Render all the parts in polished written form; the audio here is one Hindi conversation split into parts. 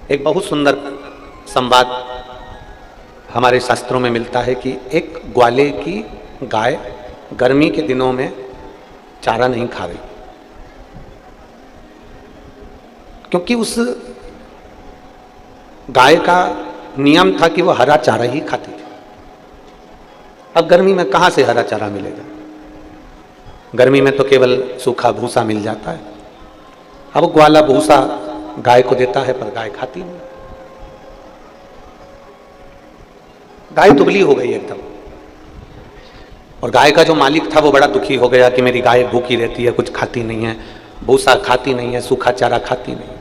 एक बहुत सुंदर संवाद हमारे शास्त्रों में मिलता है कि एक ग्वाले की गाय गर्मी के दिनों में चारा नहीं खा रही, क्योंकि उस गाय का नियम था कि वह हरा चारा ही खाती थी। अब गर्मी में कहां से हरा चारा मिलेगा? गर्मी में तो केवल सूखा भूसा मिल जाता है। अब ग्वाला भूसा गाय को देता है, पर गाय खाती नहीं। गाय दुबली हो गई एकदम, और गाय का जो मालिक था वो बड़ा दुखी हो गया कि मेरी गाय भूखी रहती है, कुछ खाती नहीं है, भूसा खाती नहीं है, सूखा चारा खाती नहीं।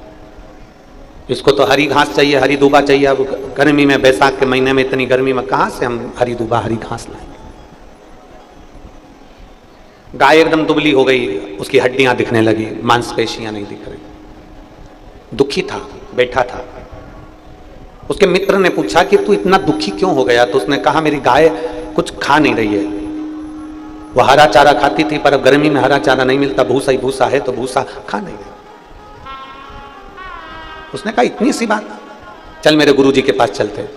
इसको तो हरी घास चाहिए, हरी दूबा चाहिए। अब गर्मी में, बैसाख के महीने में इतनी गर्मी में कहां से हम हरी दूबा हरी घास लाएंगे? गाय एकदम दुबली हो गई, उसकी हड्डियां दिखने लगी, मांसपेशियां नहीं दिख रही। दुखी था, बैठा था। उसके मित्र ने पूछा कि तू इतना दुखी क्यों हो गया? तो उसने कहा मेरी गाय कुछ खा नहीं रही है। वह हरा चारा खाती थी, पर अब गर्मी में हरा चारा नहीं मिलता, भूसा ही भूसा है, तो भूसा खा नहीं रही। उसने कहा इतनी सी बात, चल मेरे गुरुजी के पास चलते।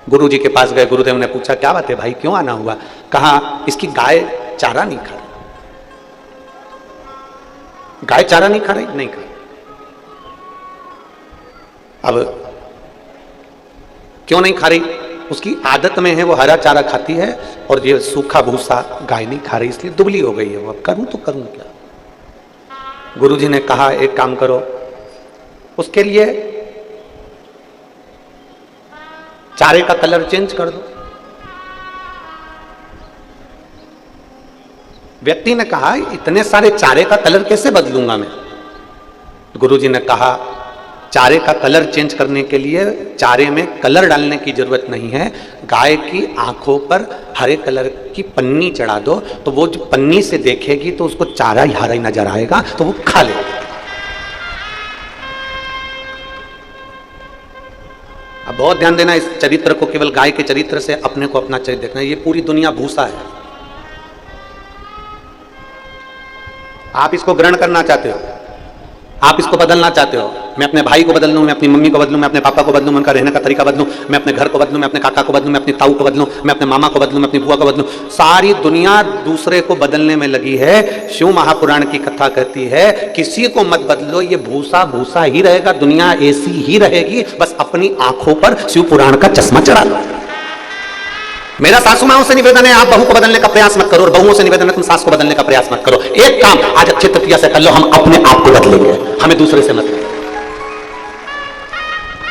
गुरुजी के पास गए। गुरुदेव ने पूछा क्या बात है भाई, क्यों आना हुआ? कहा इसकी गाय चारा नहीं खा रही। गाय चारा नहीं खा रही? नहीं खा रही। अब क्यों नहीं खा रही? उसकी आदत में है, वो हरा चारा खाती है और ये सूखा भूसा गाय नहीं खा रही, इसलिए दुबली हो गई है वो। अब करूं तो करूं क्या? गुरुजी ने कहा एक काम करो, उसके लिए चारे का कलर चेंज कर दो। व्यक्ति ने कहा इतने सारे चारे का कलर कैसे बदलूंगा मैं? गुरुजी ने कहा चारे का कलर चेंज करने के लिए चारे में कलर डालने की जरूरत नहीं है। गाय की आंखों पर हरे कलर की पन्नी चढ़ा दो, तो वो जो पन्नी से देखेगी तो उसको चारा ही हरा ही नजर आएगा, तो वो खा लेगी। अब बहुत ध्यान देना इस चरित्र को, केवल गाय के चरित्र से अपने को अपना चरित्र देखना। ये पूरी दुनिया भूसा है। आप इसको ग्रहण करना चाहते हो, आप इसको बदलना चाहते हो। मैं अपने भाई को बदल लूं, मैं अपनी मम्मी को बदलूं, मैं अपने पापा को बदलूं, मैं उनका रहने का तरीका बदलूं, मैं अपने घर को बदलूं, मैं अपने काका को बदलूं, मैं अपनी ताऊ को बदलूं, मैं अपने मामा को बदलूं, मैं अपनी बुआ को बदलूं। सारी दुनिया दूसरे को बदलने में लगी है। शिव महापुराण की कथा कहती है किसी को मत बदलो, ये भूसा भूसा ही रहेगा, दुनिया ऐसी ही रहेगी, बस अपनी आंखों पर शिव पुराण का चश्मा चढ़ा लो। मेरा सासू माओं से निवेदन है, आप बहू को बदलने का प्रयास मत करो, और बहुओं से निवेदन है तुम सास को बदलने का प्रयास मत करो। एक काम आज अच्छे तरीके से कर लो, हम अपने आप को बदलेंगे, हमें दूसरे से मत।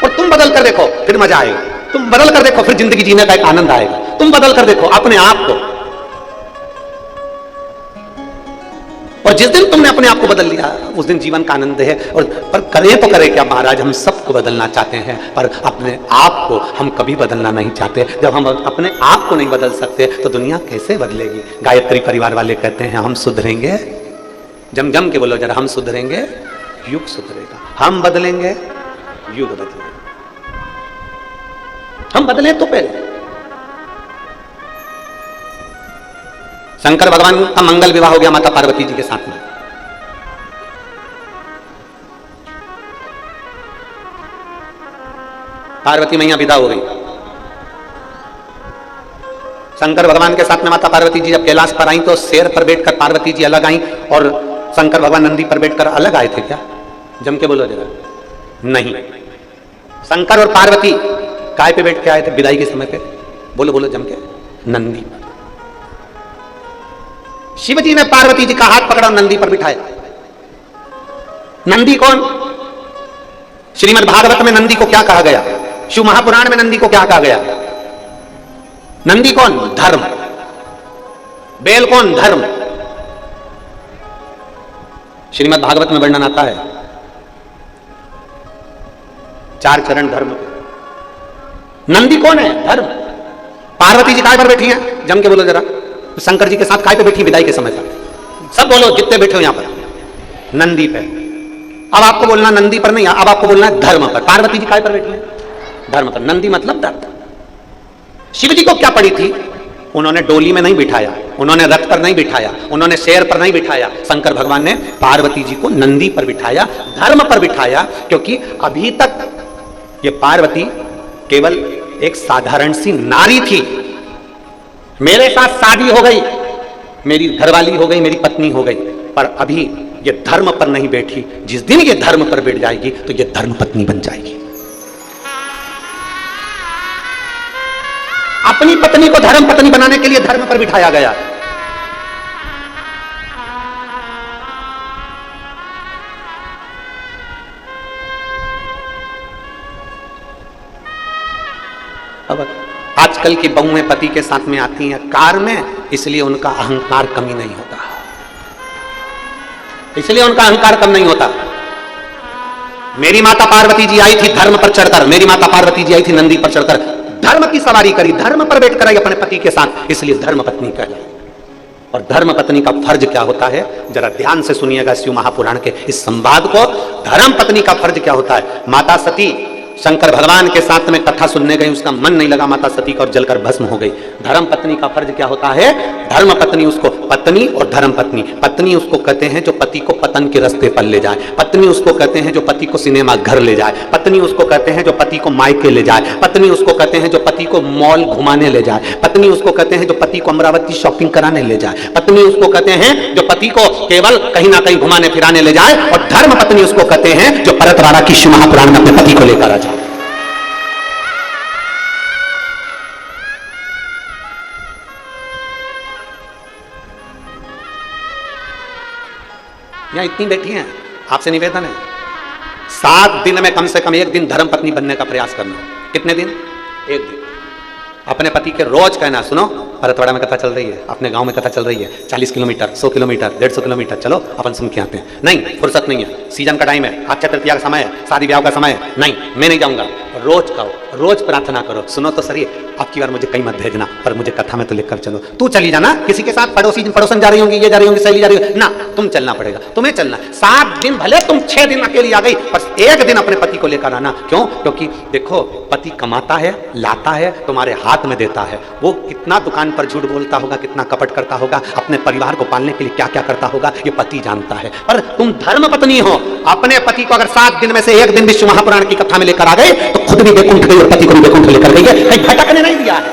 और तुम बदल कर देखो, फिर मजा आएगा। तुम बदल कर देखो, फिर जिंदगी जीने का एक आनंद आएगा। तुम बदल कर देखो अपने आप को, और जिस दिन तुमने अपने आप को बदल लिया उस दिन जीवन का आनंद है। और पर करें तो करें क्या महाराज? हम सबको बदलना चाहते हैं, पर अपने आप को हम कभी बदलना नहीं चाहते। जब हम अपने आप को नहीं बदल सकते तो दुनिया कैसे बदलेगी? गायत्री परिवार वाले कहते हैं हम सुधरेंगे, जम जम के बोलो जरा, हम सुधरेंगे युग सुधरेगा। हम बदलेंगे युग बदलेगा। हम बदले तो पहले। शंकर भगवान का मंगल विवाह हो गया माता पार्वती जी के साथ में। पार्वती मैया विदा हो गई। शंकर भगवान के साथ में माता पार्वती जी जब कैलाश पर आई तो शेर पर बैठकर पार्वती जी अलग आई और शंकर भगवान नंदी पर बैठकर अलग आए थे क्या? जम के बोलो जरा। नहीं, शंकर और पार्वती काय पे बैठ के आए थे विदाई के समय पे? बोलो बोलो जम के। नंदी पर। शिवजी ने पार्वती जी का हाथ पकड़ा और नंदी पर बिठाया। नंदी कौन? श्रीमद् भागवत में नंदी को क्या कहा गया? शिव महापुराण में नंदी को क्या कहा गया? नंदी कौन? धर्म। बैल कौन? धर्म। श्रीमद् भागवत में वर्णन आता है 4 चरण धर्म के। नंदी कौन है? धर्म। पार्वती जी काय पर बैठी हैं? जम के बोलो जरा। शंकर जी के साथ काय पे बैठी विदाई के समय पर? सब बोलो जितने बैठे हो यहां पर। नंदी पे। अब आपको बोलना नंदी पर नहीं, अब आपको बोलना है धर्म पर। पार्वती जी काय पर बैठी है? धर्म पर। नंदी मतलब दर्द। शिव जी को क्या पड़ी थी? उन्होंने डोली में नहीं बिठाया, उन्होंने रथ पर नहीं बिठाया, उन्होंने शेर पर नहीं बिठाया। शंकर भगवान ने पार्वती जी को नंदी पर बिठाया, धर्म पर बिठाया, क्योंकि अभी तक ये पार्वती केवल एक साधारण सी नारी थी। मेरे साथ शादी हो गई, मेरी घरवाली हो गई, मेरी पत्नी हो गई, पर अभी ये धर्म पर नहीं बैठी। जिस दिन ये धर्म पर बैठ जाएगी तो ये धर्म पत्नी बन जाएगी। अपनी पत्नी को धर्म पत्नी बनाने के लिए धर्म पर बिठाया गया। अब आजकल की बहुएं पति के साथ में आती हैं कार में, इसलिए उनका अहंकार कमी नहीं होता, इसलिए उनका अहंकार कम नहीं होता। मेरी माता पार्वती जी आई थी धर्म पर चढ़कर, मेरी माता पार्वती जी आई थी नंदी पर चढ़कर, धर्म की सवारी करी, धर्म पर बैठकर आई अपने पति के साथ, इसलिए धर्म पत्नी कहलाई। और धर्म पत्नी का फर्ज क्या होता है, जरा ध्यान से सुनिएगा शिव महापुराण के इस संवाद को। धर्म पत्नी का फर्ज क्या होता है। माता सती शंकर भगवान के साथ में कथा सुनने गई, उसका मन नहीं लगा माता सती का और जलकर भस्म हो गई। धर्म पत्नी का फर्ज क्या होता है। धर्म पत्नी उसको पत्नी और धर्म पत्नी, पत्नी उसको कहते हैं जो पति को पतन के रास्ते पर ले जाए, पत्नी उसको कहते हैं जो पति को सिनेमा घर ले जाए, पत्नी उसको कहते हैं जो पति को मायके ले जाए, पत्नी उसको कहते हैं जो पति को मॉल घुमाने ले जाए, पत्नी उसको कहते हैं जो पति को अमरावती शॉपिंग कराने ले जाए, पत्नी उसको कहते हैं जो पति को केवल कहीं ना कहीं घुमाने फिराने ले जाए, और धर्म पत्नी उसको कहते हैं जो परतवाड़ा की शिव महापुराण में अपने पति को लेकर आ जाए। यहां इतनी बैठी हैं, आपसे निवेदन है 7 दिन में कम से कम 1 दिन धर्म पत्नी बनने का प्रयास करना। कितने दिन? 1 दिन। अपने पति के रोज कहना, सुनो भरतवाड़ा में कथा चल रही है, अपने गांव में कथा चल रही है, 40 किलोमीटर, 100 किलोमीटर, 150 किलोमीटर, चलो अपन सुन के आते हैं। नहीं, फुर्सत नहीं है, सीजन का टाइम है, अक्षय तृतीया का समय है, शादी ब्याह का समय है, नहीं मैं नहीं जाऊंगा। रोज कहो, रोज प्रार्थना करो, सुनो तो सही, अब की बार मुझे कहीं मत भेजना, पर मुझे कथा में तो लेकर चलो। तू चली जाना, किसी के साथ पड़ोसन जा रही होंगी, ये जा रही होंगी, सहेली जा रही होगी, ना तुम चलना पड़ेगा, तुम्हें चलना। 7 दिन भले तुम 6 दिन अकेली आ गई, पर 1 दिन अपने पति को लेकर आना। क्यों? क्योंकि देखो पति कमाता है, लाता है, तुम्हारे हाथ में देता है। वो कितना दुकान पर झूठ बोलता होगा, कितना कपट करता होगा, अपने परिवार को पालने के लिए क्या क्या करता होगा, ये पति जानता है। पर तुम धर्म पत्नी हो, अपने पति को अगर 7 दिन में से 1 दिन विष्णु महापुराण की कथा में लेकर आ गए तो खुद भी वैकुंठ गई और पति को भी वैकुंठ लेकर गई है, कहीं भटकने नहीं दिया है।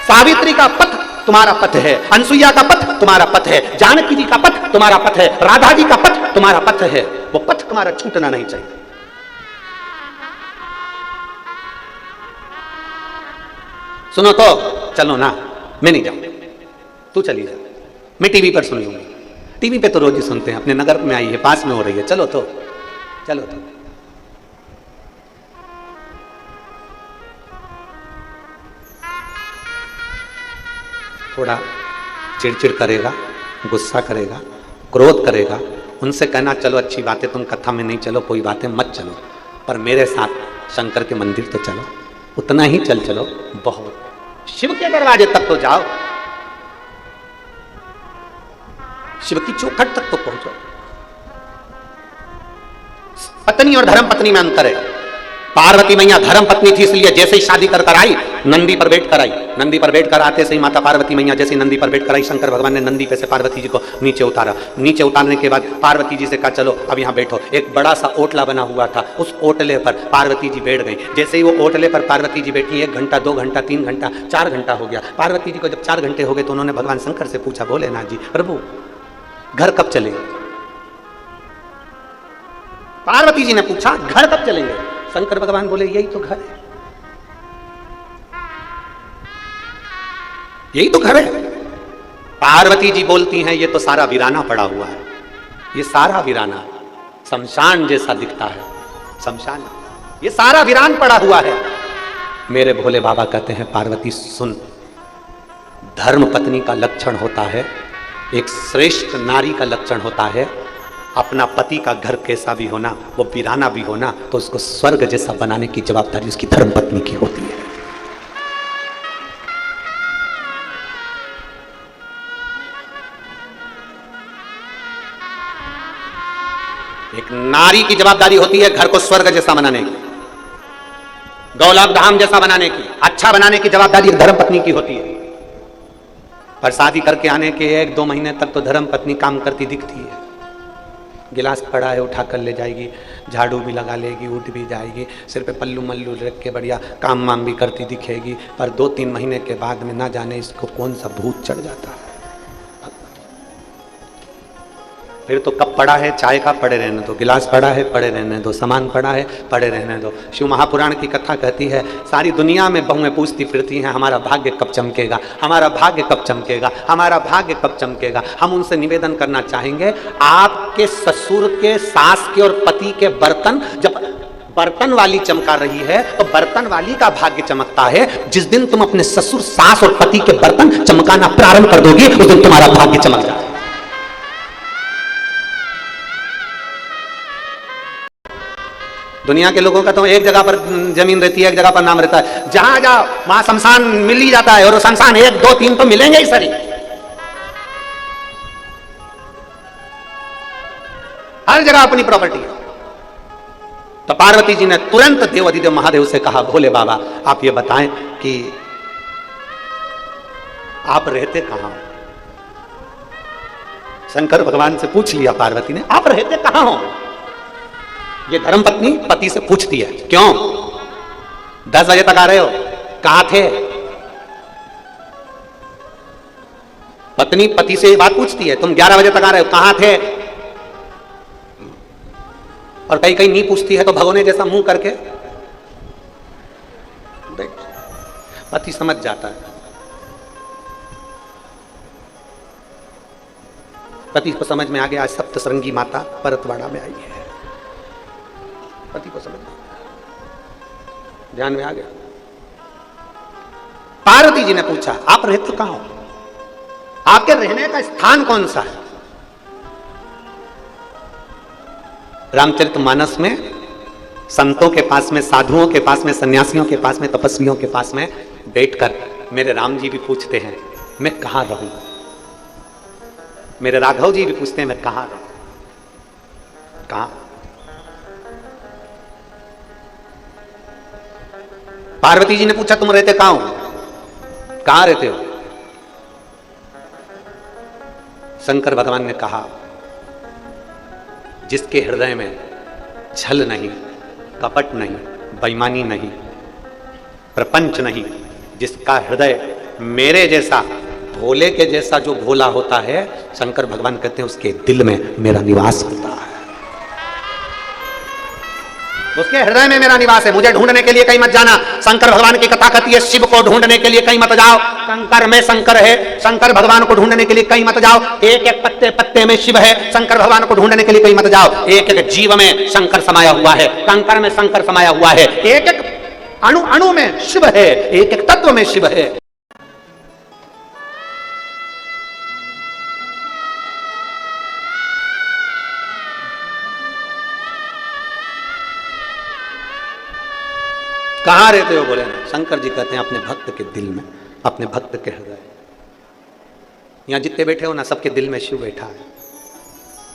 सावित्री का पथ तुम्हारा पथ है, अनसुईया का पथ तुम्हारा पथ है, जानकी जी का पथ तुम्हारा पथ है, राधा जी का पथ तुम्हारा पथ है। वो पथ तुम्हारा छूटना नहीं चाहिए। सुनो तो चलो ना, मैं नहीं जाऊंगा, तू चली जा, मैं टीवी पर सुन लूंगी। टीवी पे तो रोज ही सुनते हैं, अपने नगर में आई है, पास में हो रही है, चलो तो चलो तो। थोड़ा चिड़चिड़ करेगा, गुस्सा करेगा, क्रोध करेगा, उनसे कहना चलो अच्छी बातें, तुम कथा में नहीं चलो, कोई बातें मत चलो, पर मेरे साथ शंकर के मंदिर तो चलो, उतना ही चलो, बहुत शिव के दरवाजे तक तो जाओ, शिव की चौखट तक तो पहुंचो। पत्नी और धर्म पत्नी में अंतर है। पार्वती मैया धर्म पत्नी थी, इसलिए जैसे ही शादी कर आई नंदी पर बैठ कर आई, नंदी पर बैठ कर आते से ही माता पार्वती मैया जैसे नंदी पर बैठ कर आई, शंकर भगवान ने नंदी पे से पार्वती जी को नीचे उतारा। नीचे उतारने के बाद पार्वती जी से कहा चलो अब यहाँ बैठो। एक बड़ा सा ओटला बना हुआ था, उस ओटले पर पार्वती जी बैठ गई। जैसे ही वो ओटले पर पार्वती जी बैठी, 1 घंटा, 2 घंटा, 3 घंटा, 4 घंटा हो गया। पार्वती जी को जब 4 घंटे हो गए तो उन्होंने भगवान शंकर से पूछा, भोलेनाथ जी प्रभु घर कब चलेंगे? पार्वती जी ने पूछा घर कब चलेंगे? शंकर भगवान बोले यही तो घर है, यही तो घर है। पार्वती जी बोलती हैं ये तो सारा वीराना पड़ा हुआ है, ये सारा वीराना शमशान जैसा दिखता है, शमशान ये सारा वीरान पड़ा हुआ है। मेरे भोले बाबा कहते हैं पार्वती सुन, धर्म पत्नी का लक्षण होता है, एक श्रेष्ठ नारी का लक्षण होता है, अपना पति का घर कैसा भी होना, वो वीराना भी होना, तो उसको स्वर्ग जैसा बनाने की जवाबदारी उसकी धर्म पत्नी की होती है। एक नारी की जवाबदारी होती है घर को स्वर्ग जैसा बनाने की, गौलक धाम जैसा बनाने की, अच्छा बनाने की जवाबदारी धर्म पत्नी की होती है। पर शादी करके आने के 1-2 महीने तक तो धर्म पत्नी काम करती दिखती है, गिलास पड़ा है उठा कर ले जाएगी, झाड़ू भी लगा लेगी, उठ भी जाएगी, सिर पे पल्लू मल्लू रख के बढ़िया काम वाम भी करती दिखेगी, पर 2-3 महीने के बाद में ना जाने इसको कौन सा भूत चढ़ जाता है। फिर तो कप पड़ा है चाय का, पड़े रहने दो, गिलास पड़ा है पड़े रहने दो, सामान पड़ा है पड़े रहने दो। शिव महापुराण की कथा कहती है सारी दुनिया में बहुएं पूछती फिरती हैं हमारा भाग्य कब चमकेगा, हमारा भाग्य कब चमकेगा, हमारा भाग्य कब चमकेगा। हम उनसे निवेदन करना चाहेंगे, आपके ससुर के, सास के और पति के बर्तन, जब बर्तन वाली चमका रही है तो बर्तन वाली का भाग्य चमकता है। जिस दिन तुम अपने ससुर, सास और पति के बर्तन चमकाना प्रारंभ कर दोगे उस दिन तुम्हारा भाग्य चमक जाएगा। दुनिया के लोगों का तो एक जगह पर जमीन रहती है, एक जगह पर नाम रहता है, जहां जाओ वहां शमशान मिल ही जाता है, और शमशान 1, 2, 3 तो मिलेंगे ही सरी। हर जगह अपनी प्रॉपर्टी है। तो पार्वती जी ने तुरंत देवाधिदेव महादेव से कहा, भोले बाबा आप ये बताएं कि आप रहते कहां हो। शंकर भगवान से पूछ लिया पार्वती ने, आप रहते कहां हो। ये धर्मपत्नी पति से पूछती है, क्यों 10 बजे तक आ रहे हो, कहां थे। पत्नी पति से ये बात पूछती है, तुम 11 बजे तक आ रहे हो, कहां थे। और कहीं कहीं नहीं पूछती है तो भगोने जैसा मुंह करके पति समझ जाता है। पति को समझ में आ गया, आज सप्तशृंगी माता परतवाड़ा में आई है। पति को समझ ध्यान में आ गया। पार्वती जी ने पूछा, आप रहते कहां हो, आपके रहने का स्थान कौन सा है। रामचरितमानस में संतों के पास में, साधुओं के पास में, सन्यासियों के पास में, तपस्वियों के पास में बैठकर मेरे राम जी भी पूछते हैं मैं कहां रहूं, मेरे राघव जी भी पूछते हैं मैं कहां रहूं, कहां। पार्वती जी ने पूछा तुम रहते कहां हो, कहां रहते हो। शंकर भगवान ने कहा, जिसके हृदय में छल नहीं, कपट नहीं, बेईमानी नहीं, प्रपंच नहीं, जिसका हृदय मेरे जैसा, भोले के जैसा जो भोला होता है, शंकर भगवान कहते हैं उसके दिल में मेरा निवास होता है, उसके हृदय में मेरा निवास है। मुझे ढूंढने के लिए कहीं मत जाना। शंकर भगवान की कथा कहती है शिव को ढूंढने के लिए कहीं मत जाओ, कंकर में शंकर है। शंकर भगवान को ढूंढने के लिए कहीं मत जाओ, एक एक पत्ते पत्ते में शिव है। शंकर भगवान को ढूंढने के लिए कहीं मत जाओ, एक एक जीव में शंकर समाया हुआ है, कंकर में शंकर समाया हुआ है, एक एक अणु अणु में शिव है, एक एक तत्व में शिव है। कहां रहते हो बोले ना, शंकर जी कहते हैं अपने भक्त के दिल में, अपने भक्त के हृदय। यहां जितने बैठे हो ना, सबके दिल में शिव बैठा है।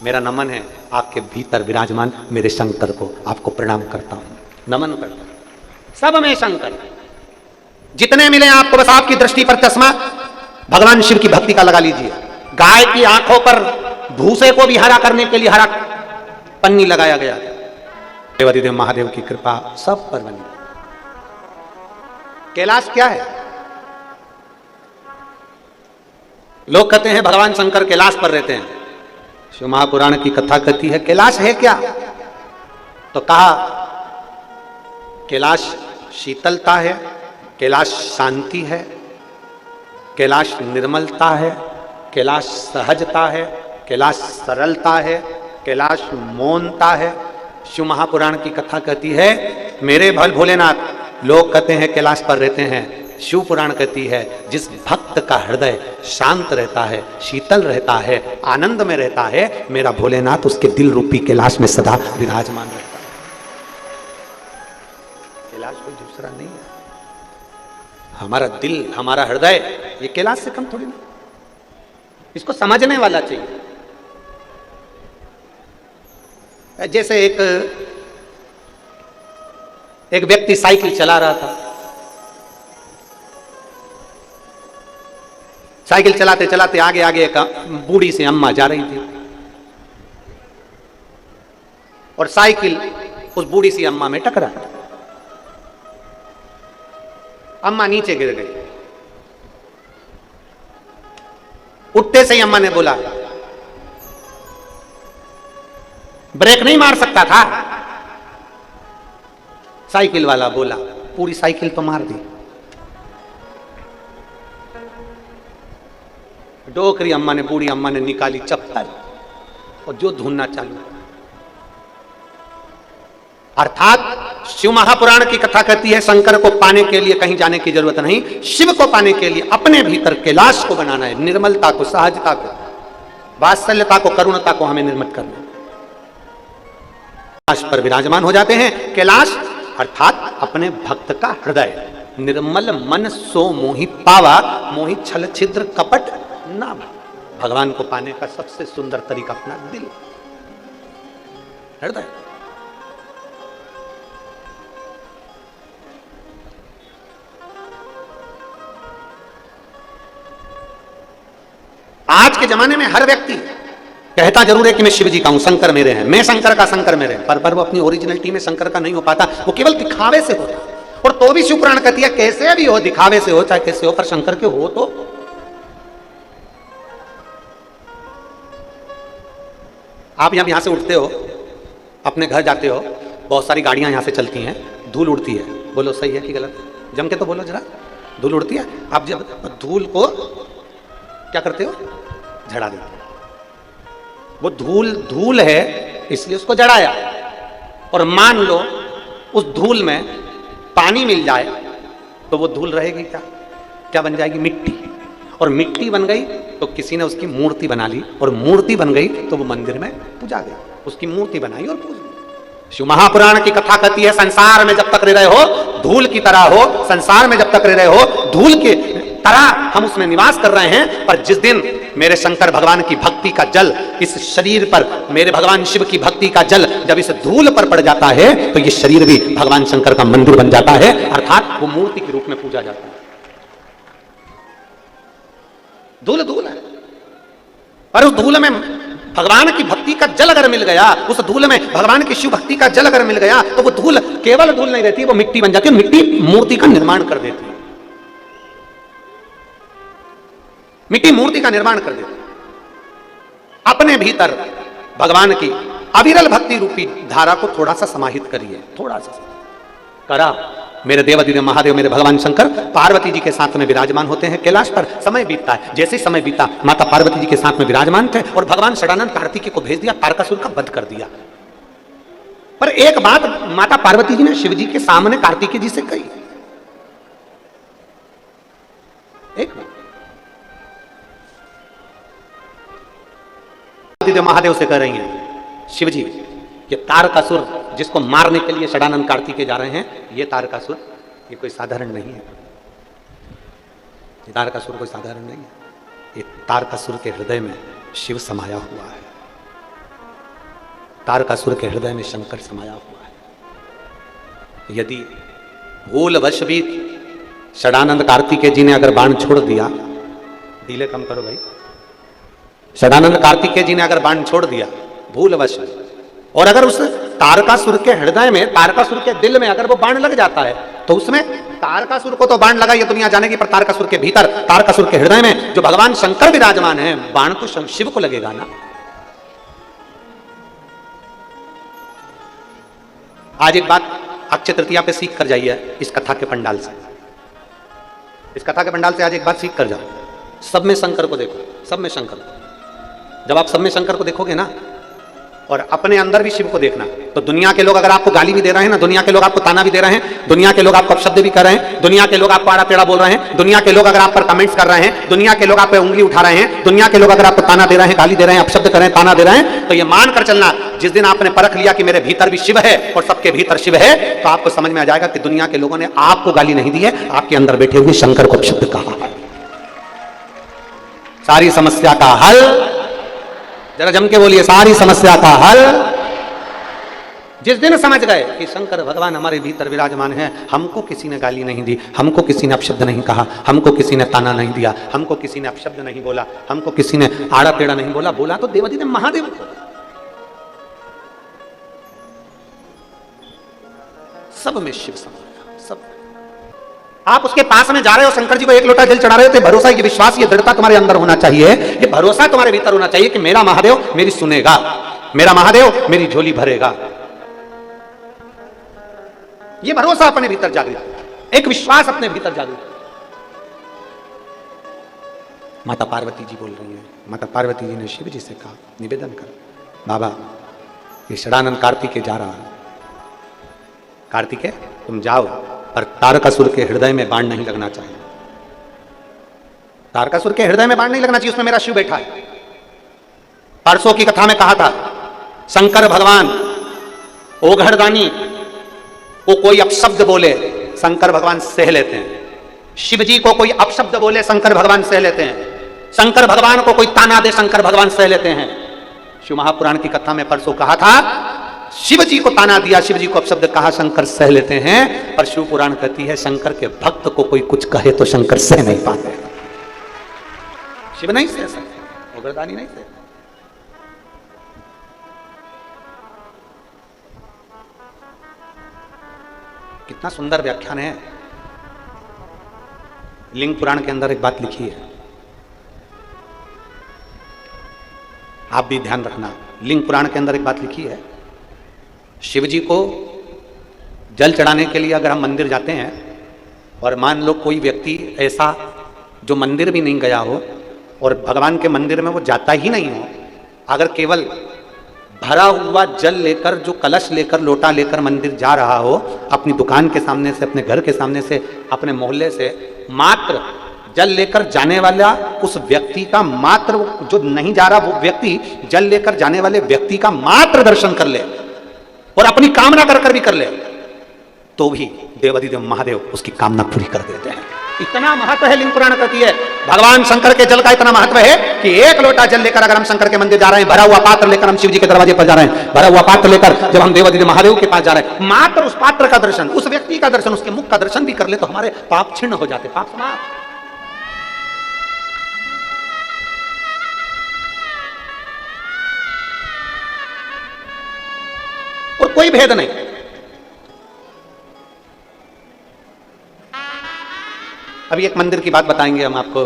मेरा नमन है आपके भीतर विराजमान मेरे शंकर को, आपको प्रणाम करता हूं, नमन करता हूं। सब में शंकर जितने मिले आपको, बस आपकी दृष्टि पर चश्मा भगवान शिव की भक्ति का लगा लीजिए। गाय की आंखों पर भूसे को भी हरा करने के लिए हरा पन्नी लगाया गया। देवाधिदेव महादेव की कृपा सब पर बनी। कैलाश क्या है। लोग कहते हैं भगवान शंकर कैलाश पर रहते हैं। शिव महापुराण की कथा कहती है कैलाश है क्या, तो कहा कैलाश शीतलता है, कैलाश शांति है, कैलाश निर्मलता है, कैलाश सहजता है, कैलाश सरलता है, कैलाश मौनता है। शिव महापुराण की कथा कहती है मेरे भोलेनाथ, लोग कहते हैं कैलाश पर रहते हैं, शिव पुराण कहती है जिस भक्त का हृदय शांत रहता है, शीतल रहता है, आनंद में रहता है, मेरा भोलेनाथ उसके दिल रूपी कैलाश में सदा विराजमान रहता है। कैलाश कोई दूसरा नहीं है, हमारा दिल, हमारा हृदय, ये कैलाश से कम थोड़ी ना। इसको समझने वाला चाहिए। जैसे एक व्यक्ति साइकिल चला रहा था, साइकिल चलाते चलाते आगे आगे एक बूढ़ी सी अम्मा जा रही थी। और साइकिल उस बूढ़ी सी अम्मा में टकरा। अम्मा नीचे गिर गई। उठते से ही अम्मा ने बोला, ब्रेक नहीं मार सकता था? साइकिल वाला बोला, पूरी साइकिल तो मार दी। डोकरी अम्मा ने, बूढ़ी अम्मा ने निकाली चप्पल और जो ढूंढना चालू। अर्थात शिव महापुराण की कथा कहती है शंकर को पाने के लिए कहीं जाने की जरूरत नहीं, शिव को पाने के लिए अपने भीतर कैलाश को बनाना है। निर्मलता को, सहजता को, वात्सल्यता को, करुणता को हमें निर्मित करना है। कैलाश पर विराजमान हो जाते हैं। कैलाश अर्थात अपने भक्त का हृदय। निर्मल मन सो मोहि पावा, मोहि छल छिद्र कपट ना। भगवान को पाने का सबसे सुंदर तरीका अपना दिल, हृदय। आज के जमाने में हर व्यक्ति कहता जरूर है कि मैं शिव जी का हूं, शंकर मेरे हैं, मैं शंकर का, शंकर मेरे हैं, पर वो अपनी ओरिजिनलिटी में शंकर का नहीं हो पाता। वो केवल दिखावे से होता। और तो भी शिव पुराण कहती है कैसे भी हो, दिखावे से हो चाहे कैसे हो, पर शंकर के हो तो। आप यहां से उठते हो, अपने घर जाते हो, बहुत सारी गाड़ियां यहां से चलती हैं, धूल उड़ती है। बोलो सही है कि गलत? जम के तो बोलो जरा। धूल उड़ती है। आप जब धूल को क्या करते हो? झड़ा देते हो। वो धूल है इसलिए उसको जड़ाया। और मान लो उस धूल में पानी मिल जाए तो वो धूल रहेगी क्या? क्या बन जाएगी? मिट्टी। और मिट्टी बन गई तो किसी ने उसकी मूर्ति बना ली, और मूर्ति बन गई तो वो मंदिर में पूजा गई। उसकी मूर्ति बनाई और पूज ली। शिव महापुराण की कथा कहती है संसार में जब तक रह रहे हो धूल की तरह हो, संसार में जब तक रह रहे हो धूल के तरह हम उसमें निवास कर रहे हैं। पर जिस दिन मेरे शंकर भगवान की भक्ति का जल इस शरीर पर, मेरे भगवान शिव की भक्ति का जल जब इस धूल पर पड़ जाता है तो ये शरीर भी भगवान शंकर का मंदिर बन जाता है, अर्थात वो मूर्ति के रूप में पूजा जाता है। धूल धूल है, पर उस धूल में भगवान की भक्ति का जल अगर मिल गया, उस धूल में भगवान की शिव भक्ति का जल अगर मिल गया तो वो धूल केवल धूल नहीं रहती, वो मिट्टी बन जाती है। मिट्टी मूर्ति का निर्माण कर देती है। मिट्टी मूर्ति का निर्माण कर देती। अपने भीतर भगवान की अविरल भक्ति रूपी धारा को थोड़ा सा समाहित करिए। थोड़ा सा करा। मेरे देवाधिदेव महादेव, मेरे भगवान शंकर पार्वती जी के साथ में विराजमान होते हैं कैलाश पर। समय बीतता है, जैसे समय बीता माता पार्वती जी के साथ में विराजमान थे और भगवान षडानंद कार्तिकेय को भेज दिया, तारकासुर का वध कर दिया। पर एक बात माता पार्वती जी ने शिव जी के सामने कार्तिकेय जी से कही। एक महादेव से कह रही हैं, शिव जी ये तारकासुर जिसको मारने के लिए षडानंद कार्तिकेय जा रहे हैं, ये तारकासुर ये कोई साधारण नहीं है। ये तारकासुर कोई साधारण नहीं है। ये तारकासुर के हृदय में शिव समाया हुआ है। तारकासुर के हृदय में शंकर समाया हुआ है। यदि भूलवश भी षडानंद कार्तिकेय जी ने अगर बाण छोड़ दिया, डीले कम करो भाई, षडानंद कार्तिकेय जी ने अगर बाण छोड़ दिया भूलवश, और अगर उस तारकासुर के हृदय में, तारकासुर के दिल में अगर वो बाण लग जाता है तो उसमें तारकासुर को तो बाण लगा ये दुनिया जानेगी, पर तारकासुर के भीतर, तारकासुर के हृदय में जो भगवान शंकर विराजमान है, बाण तो शिव को लगेगा ना। आज एक बात अक्षय तृतीया पे सीख कर जाइए इस कथा के पंडाल से। इस कथा के पंडाल से आज एक बात सीख कर जाओ। सब में शंकर को देखो, सब में शंकर। जब आप सब में शंकर को देखोगे ना और अपने अंदर भी शिव को देखना, तो दुनिया के लोग अगर आपको गाली भी दे रहे हैं ना, दुनिया के लोग आपको ताना भी दे रहे हैं, दुनिया के लोग आपको अपशब्द भी कर रहे हैं, दुनिया के लोग आपको आड़ा टेढ़ा बोल रहे हैं, दुनिया के लोग अगर आप पर कमेंट्स कर रहे हैं, दुनिया के लोग आप पे उंगली उठा रहे हैं, दुनिया के लोग अगर आपको ताना दे रहे हैं, गाली दे रहे हैं, अपशब्द कर रहे हैं, ताना दे रहे हैं, तो ये मान कर चलना जिस दिन आपने परख लिया कि मेरे भीतर भी शिव है और सबके भीतर शिव है, तो आपको समझ में आ जाएगा कि दुनिया के लोगों ने आपको गाली नहीं दी है, आपके अंदर बैठे हुए शंकर को अपशब्द कहा है। सारी समस्या का हल, जरा जम के बोलिए, सारी समस्या का हल जिस दिन समझ गए कि शंकर भगवान हमारे भीतर विराजमान है, हमको किसी ने गाली नहीं दी, हमको किसी ने अपशब्द नहीं कहा, हमको किसी ने ताना नहीं दिया, हमको किसी ने अपशब्द नहीं बोला, हमको किसी ने आड़ा टेढ़ा नहीं बोला, बोला तो देवाधिदेव महादेव को। सब में शिव समाया, सब। आप उसके पास में जा रहे हो, शंकर जी को एक लोटा जल चढ़ा रहे हो, तो भरोसा, ये विश्वास, ये दृढ़ता तुम्हारे अंदर होना चाहिए, ये भरोसा तुम्हारे भीतर होना चाहिए कि मेरा महादेव मेरी सुनेगा, मेरा महादेव मेरी झोली भरेगा। ये भरोसा अपने भीतर जागृत, एक विश्वास अपने भीतर जागृत। माता पार्वती जी बोल रही है, माता पार्वती जी ने शिव जी से कहा, निवेदन कर बाबा, ये षडानंद कार्तिकेय जा रहा है, कार्तिकेय तुम जाओ, पर तारकासुर के हृदय में बाण नहीं लगना चाहिए, तारकासुर के हृदय में बाण नहीं लगना चाहिए, उसमें मेरा शिव बैठा है। परसों की कथा में कहा था, शंकर भगवान ओघड़दानी को कोई अपशब्द बोले, शंकर भगवान सह लेते हैं। शिव जी को कोई अपशब्द बोले, शंकर भगवान सह लेते हैं। शंकर भगवान को कोई ताना दे, शंकर भगवान सह लेते हैं। शिव महापुराण की कथा में परसों कहा था, शिव जी को ताना दिया, शिव जी को अपशब्द कहा, शंकर सह लेते हैं। और शिव पुराण कहती है, शंकर के भक्त को कोई कुछ कहे तो शंकर सह नहीं पाते, शिव नहीं सह सकते, ओघड़दानी नहीं सह। कितना सुंदर व्याख्यान है। लिंग पुराण के अंदर एक बात लिखी है, आप भी ध्यान रखना। लिंग पुराण के अंदर एक बात लिखी है, शिव जी को जल चढ़ाने के लिए अगर हम मंदिर जाते हैं, और मान लो कोई व्यक्ति ऐसा जो मंदिर भी नहीं गया हो और भगवान के मंदिर में वो जाता ही नहीं हो, अगर केवल भरा हुआ जल लेकर, जो कलश लेकर, लोटा लेकर मंदिर जा रहा हो, अपनी दुकान के सामने से, अपने घर के सामने से, अपने मोहल्ले से मात्र जल लेकर जाने वाला उस व्यक्ति का मात्र, जो नहीं जा रहा वो व्यक्ति जल लेकर जाने वाले व्यक्ति का मात्र दर्शन कर ले और अपनी कामना कर भी कर ले, तो भी देवाधिदेव महादेव उसकी कामना पूरी कर देते हैं। इतना महत्व है, लिंग पुराण कहती है, भगवान शंकर के जल का इतना महत्व है कि एक लोटा जल लेकर अगर हम शंकर के मंदिर जा रहे हैं, भरा हुआ पात्र लेकर हम शिव जी के दरवाजे पर जा रहे हैं, भरा हुआ पात्र लेकर जब हम देवाधिदेव महादेव के पास जा रहे हैं, मात्र उस पात्र का दर्शन, उस व्यक्ति का दर्शन, उसके मुख का दर्शन भी कर ले तो हमारे पाप क्षीण हो जाते, पाप समाप्त। और कोई भेद नहीं। अभी एक मंदिर की बात बताएंगे हम आपको।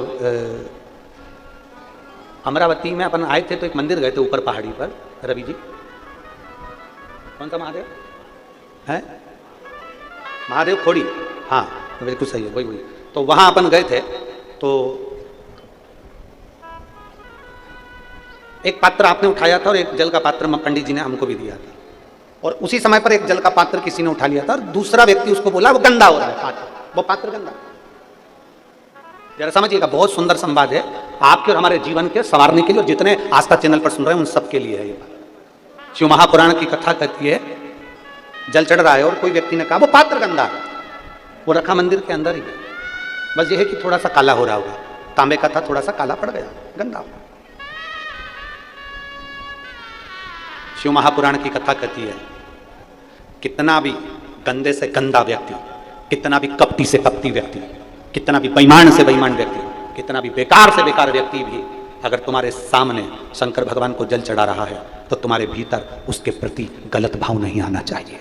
अमरावती में अपन आए थे तो एक मंदिर गए थे ऊपर पहाड़ी पर, रवि जी, कौन सा महादेव है? महादेव खोड़ी, हाँ बिल्कुल सही है, वही। तो वहां अपन गए थे, तो एक पात्र आपने उठाया था और एक जल का पात्र पंडित जी ने हमको भी दिया था, और उसी समय पर एक जल का पात्र किसी ने उठा लिया था और दूसरा व्यक्ति उसको बोला वो गंदा हो रहा है पात्र, वो पात्र गंदा। जरा समझिएगा, बहुत सुंदर संवाद है आपके और हमारे जीवन के संवारने के लिए, और जितने आस्था चैनल पर सुन रहे हैं उन सब के लिए है ये बात। शिव महापुराण की कथा कहती है, जल चढ़ रहा है और कोई व्यक्ति ने कहा वो पात्र गंदा है, वो रखा मंदिर के अंदर ही है, बस ये है कि थोड़ा सा काला हो रहा होगा, तांबे का था, थोड़ा सा काला पड़ गया, गंदा। शिव महापुराण की कथा कहती है, कितना भी गंदे से गंदा व्यक्ति, कितना भी कपटी से कपटी व्यक्ति, कितना भी बेईमान से बेईमान व्यक्ति, कितना भी बेकार से बेकार व्यक्ति भी अगर तुम्हारे सामने शंकर भगवान को जल चढ़ा रहा है, तो तुम्हारे भीतर उसके प्रति गलत भाव नहीं आना चाहिए।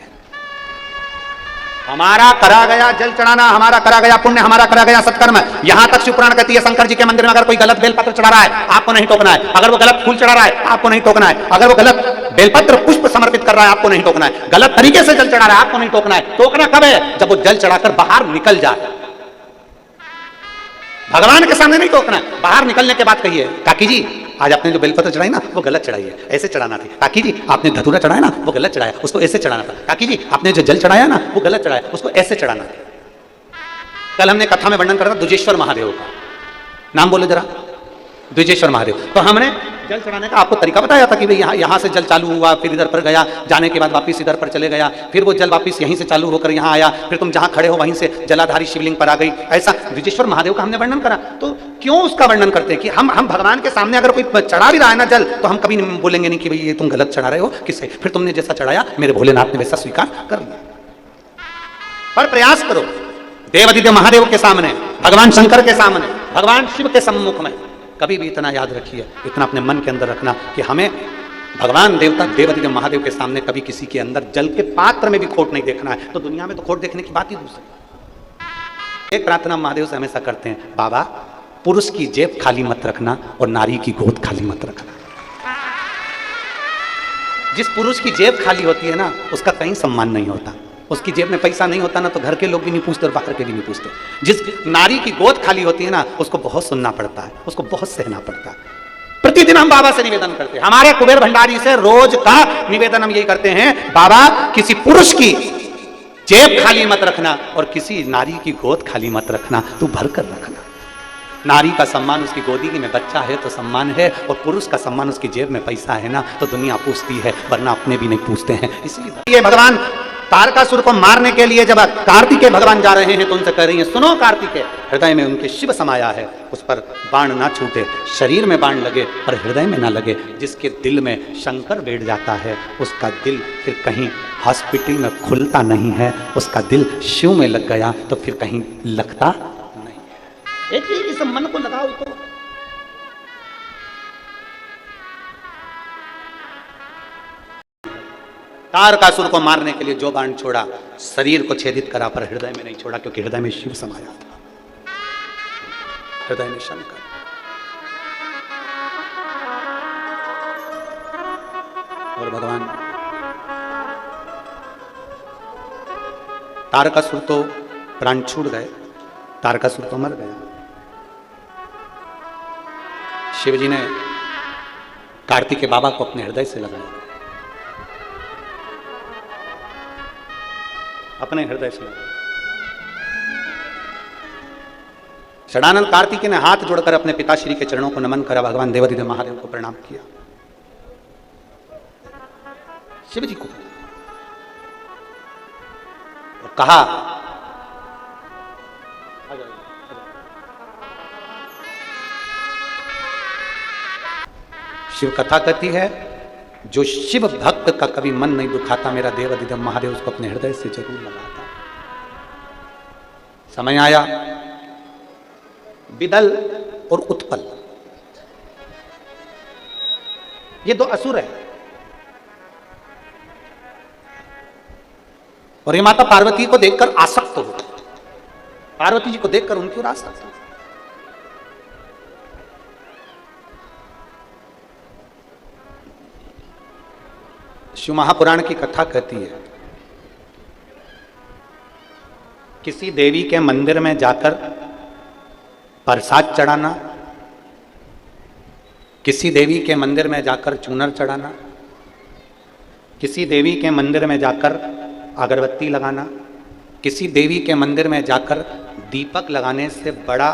हमारा करा गया जल चढ़ाना, हमारा करा गया पुण्य, हमारा करा गया सत्कर्म, यहां तक शिव पुराण कहती है, शंकर जी के मंदिर में अगर कोई गलत बेलपत्र चढ़ा रहा है, आपको नहीं टोकना है। अगर वो गलत फूल चढ़ा रहा है, आपको नहीं टोकना है। अगर वो गलत बेलपत्र पुष्प समर्पित कर रहा है, आपको नहीं टोकना है। गलत तरीके से जल चढ़ा रहा है, आपको नहीं टोकना है। टोकना कब है? जब वो जल चढ़ाकर बाहर निकल जाए। भगवान के सामने नहीं टोकना है, बाहर निकलने के बाद कहिए, काकी जी आज आपने जो बेलपत्र चढ़ाई ना वो गलत चढ़ाई है, ऐसे चढ़ाना थी। काकी जी आपने धतूरा चढ़ाया ना वो गलत चढ़ाया, उसको ऐसे चढ़ाना था। काकी जी आपने जो जल चढ़ाया ना वो गलत चढ़ाया, उसको ऐसे चढ़ाना था। कल हमने कथा में वर्णन करा था द्विजेश्वर महादेव का, नाम बोलो जरा, द्विजेश्वर महादेव। तो हमने जल चढ़ाने का आपको तरीका बताया था कि भाई यहाँ से जल चालू हुआ, फिर इधर पर गया, जाने के बाद वापस इधर पर चले गया, फिर वो जल वापस यहीं से चालू होकर यहाँ आया, फिर तुम जहाँ खड़े हो वहीं से जलाधारी शिवलिंग पर आ गई। ऐसा द्विजेश्वर महादेव का हमने वर्णन करा। तो क्यों उसका वर्णन करते हैं कि हम भगवान के सामने अगर कोई चढ़ा भी रहा है ना जल, तो हम कभी बोलेंगे नहीं कि भाई ये तुम गलत चढ़ा रहे हो, किससे, फिर तुमने जैसा चढ़ाया मेरे भोलेनाथ ने वैसा स्वीकार कर लिया। पर प्रयास करो देवाधिदेव महादेव के सामने, भगवान शंकर के सामने, भगवान शिव के सम्मुख में कभी भी इतना याद रखिए, इतना अपने मन के अंदर रखना कि हमें भगवान देवता देवाधिदेव महादेव के सामने कभी किसी के अंदर जल के पात्र में भी खोट नहीं देखना है, तो दुनिया में तो खोट देखने की बात ही दूसरी। एक प्रार्थना महादेव से हमेशा करते हैं, बाबा पुरुष की जेब खाली मत रखना और नारी की गोद खाली मत रखना। जिस पुरुष की जेब खाली होती है ना, उसका कहीं सम्मान नहीं होता। उसकी जेब में पैसा नहीं होता ना, तो घर के लोग भी नहीं पूछते और बाहर के भी नहीं पूछते। जिस नारी की गोद खाली होती है ना, उसको बहुत सुनना पड़ता है, उसको बहुत सहना पड़ता है। प्रतिदिन हम बाबा से निवेदन करते हैं, हमारे कुबेर भंडारी से रोज का निवेदन हम यही करते हैं, बाबा किसी पुरुष की जेब खाली मत रखना और किसी नारी की गोद खाली मत रखना, तू भर कर रखना। नारी का सम्मान उसकी गोदी में बच्चा है तो सम्मान है, और पुरुष का सम्मान उसकी जेब में पैसा है ना, तो दुनिया पूछती है, वरना अपने भी नहीं पूछते हैं। इसलिए भगवान तारकासुर को मारने के लिए जब कार्तिकेय भगवान जा रहे हैं तो उनसे कह रही हैं, सुनो कार्तिकेय, हृदय में उनके शिव समाया है, उस पर बाण ना छूटे, शरीर में बाण लगे और हृदय में ना लगे। जिसके दिल में शंकर बैठ जाता है, उसका दिल फिर कहीं हॉस्पिटल में खुलता नहीं है। उसका दिल शिव में लग गया तो फिर कहीं लगता नहीं है। एक इस मन को लगाओ तो तारकासुर को मारने के लिए जो बाण छोड़ा, शरीर को छेदित करा, पर हृदय में नहीं छोड़ा, क्योंकि हृदय में शिव समाया था, हृदय में शंकर। और भगवान तारकासुर तो प्राण छूट गए, तारकासुर तो मर गया। शिवजी ने कार्तिकेय बाबा को अपने हृदय से लगाया, अपने हृदय से लगाया। षडानंद कार्तिकेय ने हाथ जोड़कर अपने पिताश्री के चरणों को नमन करा, भगवान देवाधिदेव महादेव को प्रणाम किया, शिवजी को, और कहा, शिव कथा कहती है, जो शिव भक्त का कभी मन नहीं दुखाता, मेरा देवाधिदेव महादेव उसको अपने हृदय से जरूर लगाता। समय आया, विदल और उत्पल ये दो असुर है, और ये माता पार्वती को देखकर आसक्त हो, पार्वती जी को देखकर उनकी ओर आसक्त। शिव महापुराण की कथा कहती है, किसी देवी के मंदिर में जाकर प्रसाद चढ़ाना, किसी देवी के मंदिर में जाकर चूनर चढ़ाना, किसी देवी के मंदिर में जाकर अगरबत्ती लगाना, किसी देवी के मंदिर में जाकर दीपक लगाने से बड़ा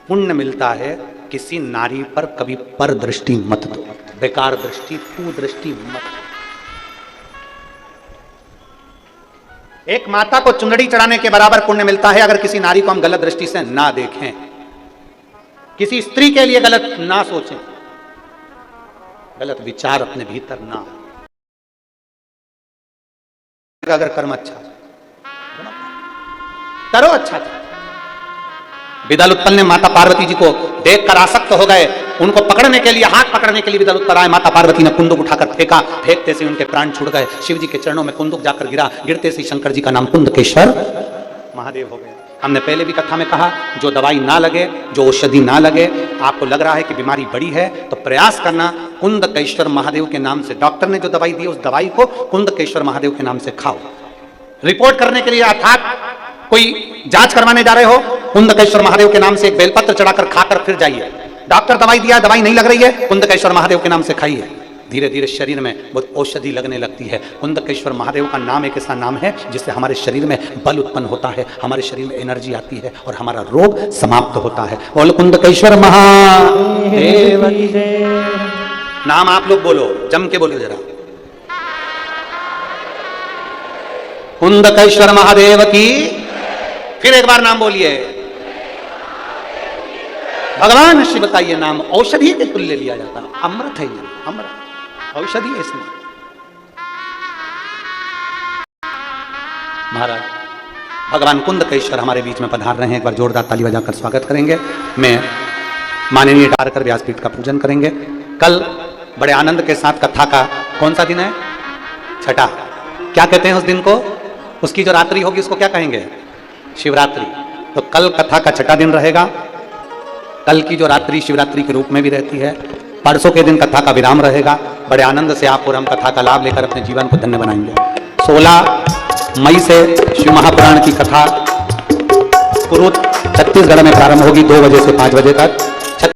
पुण्य मिलता है। किसी नारी पर कभी पर दृष्टि मत दो, बेकार दृष्टि, कुदृष्टि मत। एक माता को चुंदड़ी चढ़ाने के बराबर पुण्य मिलता है अगर किसी नारी को हम गलत दृष्टि से ना देखें, किसी स्त्री के लिए गलत ना सोचें, गलत विचार अपने भीतर ना। अगर कर्म अच्छा करो, अच्छा। विदल उत्पल ने माता पार्वती जी को देखकर आसक्त हो गए, उनको पकड़ने के लिए, हाथ पकड़ने के लिए विदल उत्पल आए। माता पार्वती ने कुंदुक उठाकर फेंका, फेंकते से उनके प्राण छूट गए। शिव जी के चरणों में कुंदुक जाकर गिरा, गिरते से शंकर जी का नाम कुंदकेश्वर महादेव हो गया। हमने पहले भी कथा में कहा, जो दवाई ना लगे, जो औषधि ना लगे, आपको लग रहा है कि बीमारी बड़ी है, तो प्रयास करना कुंदकेश्वर महादेव के नाम से। डॉक्टर ने जो दवाई दी, उस दवाई को कुंदकेश्वर महादेव के नाम से खाओ। रिपोर्ट करने के लिए अर्थात कोई जांच करवाने जा रहे हो, कुंदकेश्वर महादेव के नाम से एक बेलपत्र चढ़ाकर खाकर फिर जाइए। डॉक्टर दवाई दिया, दवाई नहीं लग रही है, कुंदकेश्वर महादेव के नाम से खाइए। धीरे धीरे शरीर में बहुत औषधि लगने लगती है। कुंदकेश्वर महादेव का नाम एक ऐसा नाम है जिससे हमारे शरीर में बल उत्पन्न होता है, हमारे शरीर में एनर्जी आती है और हमारा रोग समाप्त होता है। बोल कुंदकेश्वर महादेव की जय। नाम आप लोग बोलो, जम के बोलो जरा, कुंदकेश्वर महादेव की। फिर एक बार नाम बोलिए। भगवान शिव का ये नाम औषधि के तुल्य लिया जाता है, अमृत है ये, अमृत औषधि है इसमें। महाराज भगवान कुंदकेश्वर हमारे बीच में पधार रहे हैं, एक बार जोरदार ताली बजाकर स्वागत करेंगे। मैं माननीय डारकर व्यासपीठ का पूजन करेंगे। कल बड़े आनंद के साथ कथा का कौन सा दिन है? छठा। क्या कहते हैं उस दिन को? उसकी जो रात्रि होगी उसको क्या कहेंगे? शिवरात्रि। तो कल कथा का छठा दिन रहेगा। कल की जो रात्रि शिवरात्रि के रूप में भी रहती है। परसों के दिन कथा का विराम रहेगा। बड़े आनंद से आप और हम कथा का लाभ लेकर अपने जीवन को धन्य बनाएंगे। 16 मई से शिव महापुराण की कथा कुरुद छत्तीसगढ़ में प्रारंभ होगी 2 बजे से 5 बजे तक।